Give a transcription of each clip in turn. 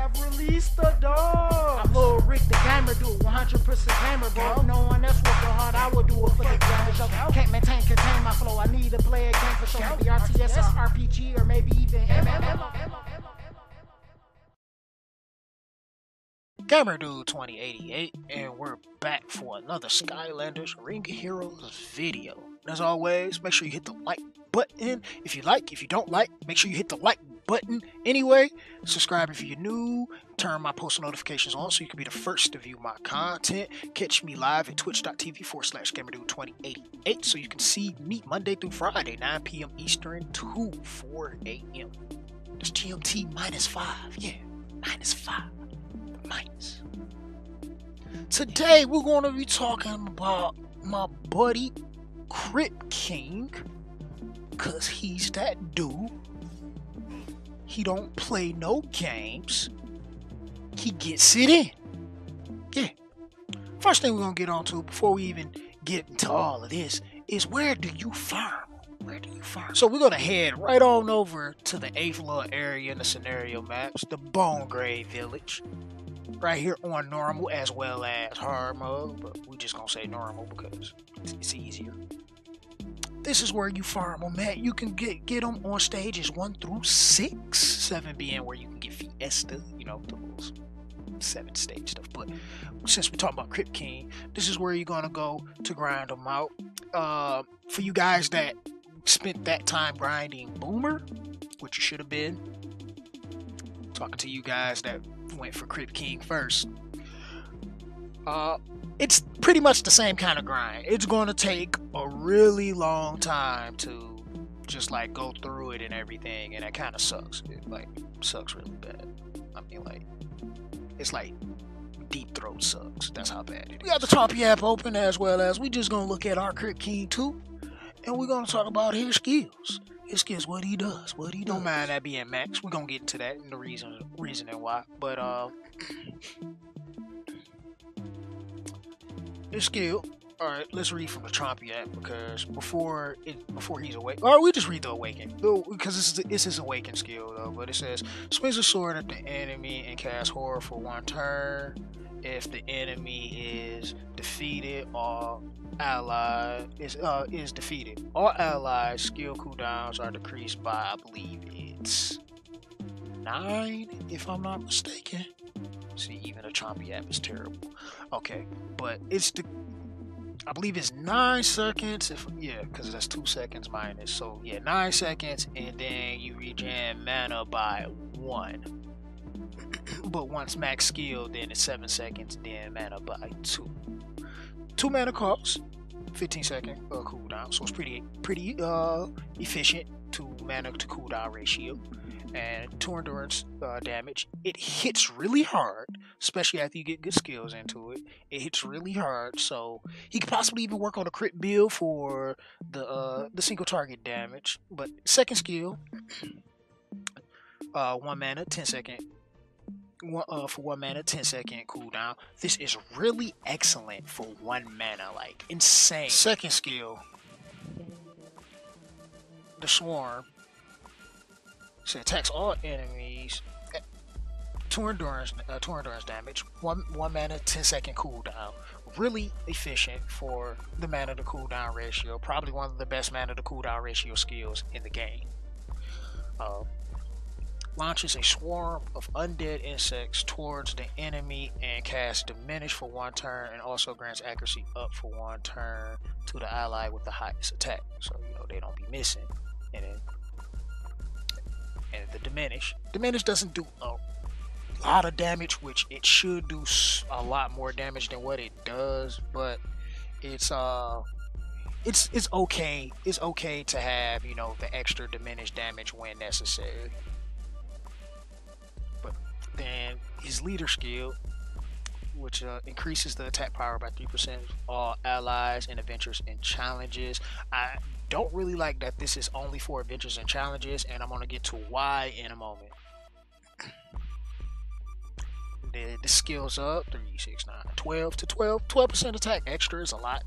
have released the dog. I'm Lil Rick the gamer, do it 100% gamer, bro. No one else working hard, I will do it for the gamers. Yo, can't contain my flow. I need to play a game for sure. Maybe RTS or RPG or maybe even MMO. Gamer Dude 2088, and we're back for another Skylanders Ring Heroes video. As always, make sure you hit the like button if you like. If you don't like, make sure you hit the like button anyway. Subscribe if you're new. Turn my post notifications on so you can be the first to view my content. Catch me live at twitch.tv/GamerDude2088 so you can see me Monday through Friday, 9 p.m. Eastern to 4 a.m. That's GMT -5. Yeah, -5. Minus. Today we're going to be talking about my buddy Krypt King, cause he's that dude. He don't play no games. He gets it in. Yeah. First thing we're gonna get on to before we even get into all of this is where do you farm? Where do you farm? So we're gonna head right on over to the 8th little area in the scenario maps, the Bone Grave Village. Right here on normal as well as hard mode, but we just gonna say normal because it's easier. This is where you farm them at. You can get them on stages 1 through 6, 7 being where you can get Fiesta, you know, the little 7 stage stuff. But since we're talking about Krypt King, this is where you're gonna go to grind them out. For you guys that spent that time grinding Boomer, which you should have been, talking to you guys that went for Krypt King first. It's pretty much the same kind of grind. It's going to take a really long time to just like go through it and everything, and that kind of sucks. It like sucks really bad. I mean, like it's like deep throat sucks. That's how bad it is. We got the top app open as well as we just gonna look at our Krypt King too, and we're gonna talk about his skills. His skills, what he does. Don't mind that being max. We're gonna get into that and the reasoning why. But his skill. All right, let's read from the Trompy app because before he's awake. Or we just read the awaken because this is awaken skill though. But it says swings a sword at the enemy and casts horror for 1 turn. If the enemy is defeated or ally is defeated, all allies skill cooldowns are decreased by, I believe it's 9 if I'm not mistaken. See, even the Chompy app is terrible. Okay, but I believe it's 9 seconds because that's 2 seconds minus, so yeah, 9 seconds, and then you regen mana by 1. But once max skill, then it's 7 seconds, then mana by 2. 2 mana cost, 15-second cooldown, so it's pretty efficient 2 mana to cooldown ratio, and 2 endurance damage. It hits really hard, especially after you get good skills into it. It hits really hard, so he could possibly even work on a crit build for the single target damage. But second skill, 1 mana, 10-second. For 1 mana, 10-second cooldown. This is really excellent for 1 mana, like insane. Second skill, the Swarm. So attacks all enemies. 2 endurance damage. 1 mana, 10-second cooldown. Really efficient for the mana to cooldown ratio. Probably one of the best mana to cooldown ratio skills in the game. Launches a swarm of undead insects towards the enemy and casts Diminish for 1 turn, and also grants accuracy up for 1 turn to the ally with the highest attack. So, you know, they don't be missing. And the Diminish doesn't do a lot of damage, which it should do a lot more damage than what it does, but it's okay. It's okay to have, you know, the extra diminished damage when necessary. Then his leader skill, which increases the attack power by 3%, all allies and adventures and challenges. I don't really like that this is only for adventures and challenges, and I'm going to get to why in a moment. The skills up 3, 6, 9, 12 to 12% attack extra is a lot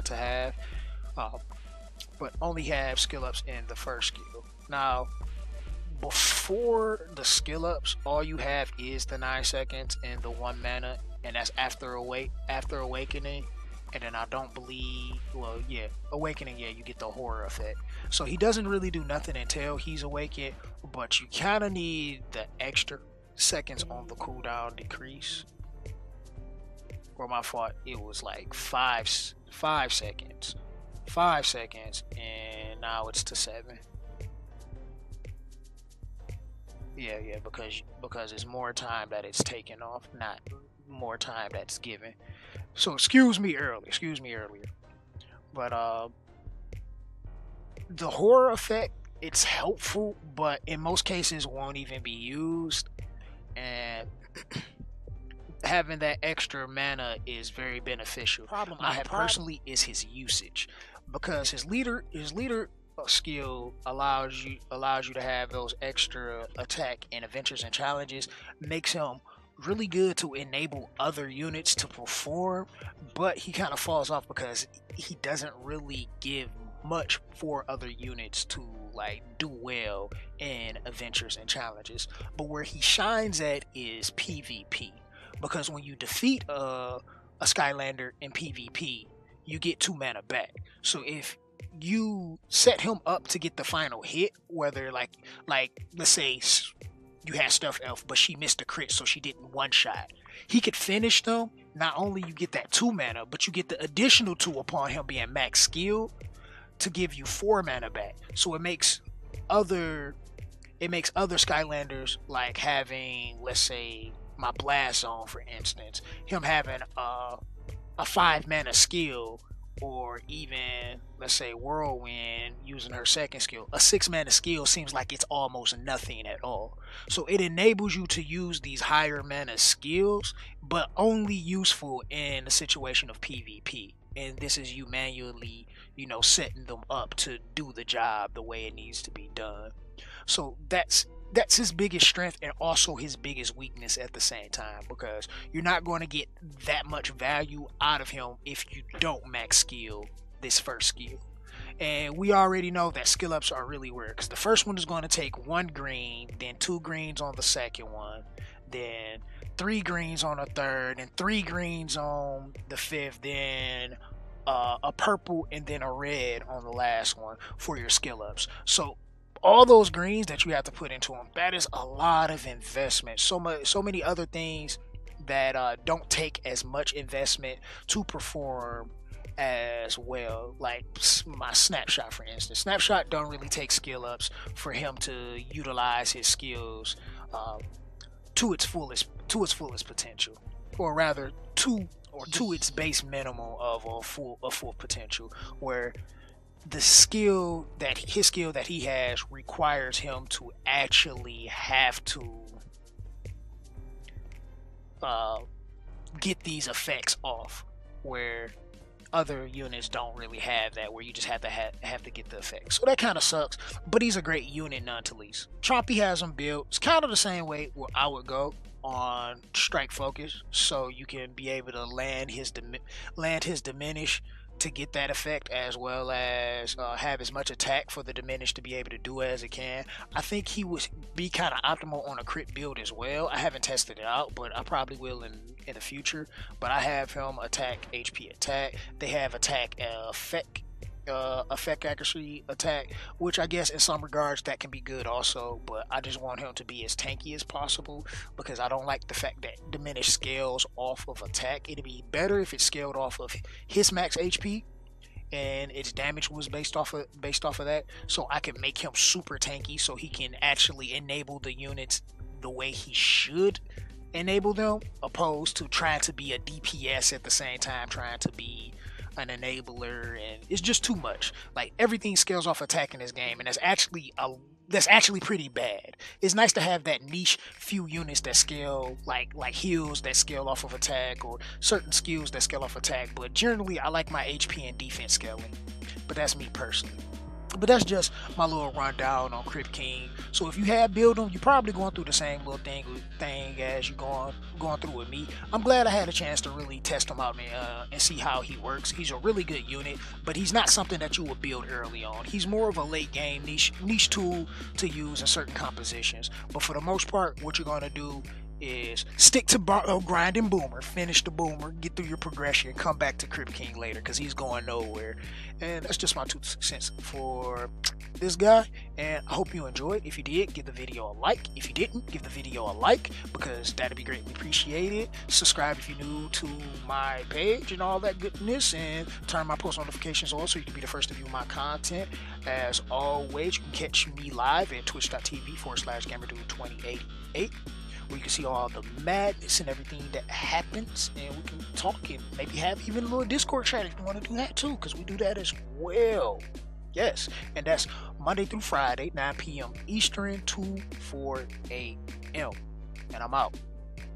to have, but only have skill ups in the first skill. Now before the skill ups, all you have is the 9 seconds and the 1 mana, and that's after awakening. And then I don't believe, well, yeah, awakening, yeah, you get the horror effect. So he doesn't really do nothing until he's awakened, but you kind of need the extra seconds on the cooldown decrease. Or my fault, it was like 5 seconds. 5 seconds, and now it's to 7. Yeah, because it's more time that it's taken off, not more time that's given. So excuse me earlier. But the horror effect, it's helpful, but in most cases won't even be used. And having that extra mana is very beneficial. Problem I have personally is his usage, because his leader skill allows you to have those extra attack and adventures and challenges, makes him really good to enable other units to perform, but he kind of falls off because he doesn't really give much for other units to like do well in adventures and challenges. But where he shines at is PvP, because when you defeat a Skylander in PvP, you get 2 mana back. So if you set him up to get the final hit, whether like let's say you had Stuff Elf, but she missed a crit, so she didn't one shot, he could finish them. Not only you get that 2 mana, but you get the additional 2 upon him being max skill to give you 4 mana back. So it makes other Skylanders, like having, let's say, my Blast Zone, for instance, him having a 5 mana skill, or even, let's say, Whirlwind using her second skill, a 6 mana skill seems like it's almost nothing at all. So it enables you to use these higher mana skills, but only useful in the situation of PvP. And this is you manually, setting them up to do the job the way it needs to be done. So that's his biggest strength, and also his biggest weakness at the same time, because you're not going to get that much value out of him if you don't max skill this first skill. And we already know that skill ups are really weird, because the first one is going to take 1 green, then 2 greens on the second one, then 3 greens on the third, and 3 greens on the fifth, then a purple and then a red on the last one for your skill ups. So all those greens that you have to put into them, that is a lot of investment. So many other things that don't take as much investment to perform as well, like my Snapshot, for instance. Snapshot don't really take skill ups for him to utilize his skills to its fullest potential, or rather to its base minimum of a full potential, where his skill that he has requires him to actually have to get these effects off, where other units don't really have that, where you just have to get the effects. So that kind of sucks, but he's a great unit none to least. Chompy has him built. It's kind of the same way where I would go on Strike Focus, so you can be able to land his diminish to get that effect, as well as have as much attack for the diminish to be able to do as it can. I think he would be kind of optimal on a crit build as well. I haven't tested it out, but I probably will in the future. But I have him attack, HP attack. They have attack effect accuracy attack, which I guess in some regards that can be good also, but I just want him to be as tanky as possible, because I don't like the fact that diminish scales off of attack. It'd be better if it scaled off of his max HP and its damage was based off of that, so I can make him super tanky, so he can actually enable the units the way he should enable them, opposed to trying to be a DPS at the same time, trying to be an enabler, and it's just too much. Like, everything scales off attack in this game, and that's actually pretty bad. It's nice to have that niche few units that scale, like heals that scale off of attack, or certain skills that scale off attack, but generally I like my HP and defense scaling. But that's me personally. But that's just my little rundown on Krypt King. So if you have built him, you're probably going through the same little thing as you're going through with me. I'm glad I had a chance to really test him out and see how he works. He's a really good unit, but he's not something that you would build early on. He's more of a late game niche tool to use in certain compositions. But for the most part, what you're going to do is stick to grinding Boomer, finish the Boomer, get through your progression, come back to Krypt King later because he's going nowhere. And that's just my 2 cents for this guy, and I hope you enjoyed. If you did, give the video a like. If you didn't, give the video a like because that'd be greatly appreciated. Subscribe if you're new to my page and all that goodness, and turn my post notifications on so you can be the first to view my content. As always, you can catch me live at twitch.tv/GamerDude2088, where you can see all the madness and everything that happens, and we can talk and maybe have even a little Discord chat if you want to do that too, because we do that as well. Yes, and that's Monday through Friday, 9 p.m. Eastern to 4 a.m. And I'm out.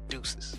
Deuces.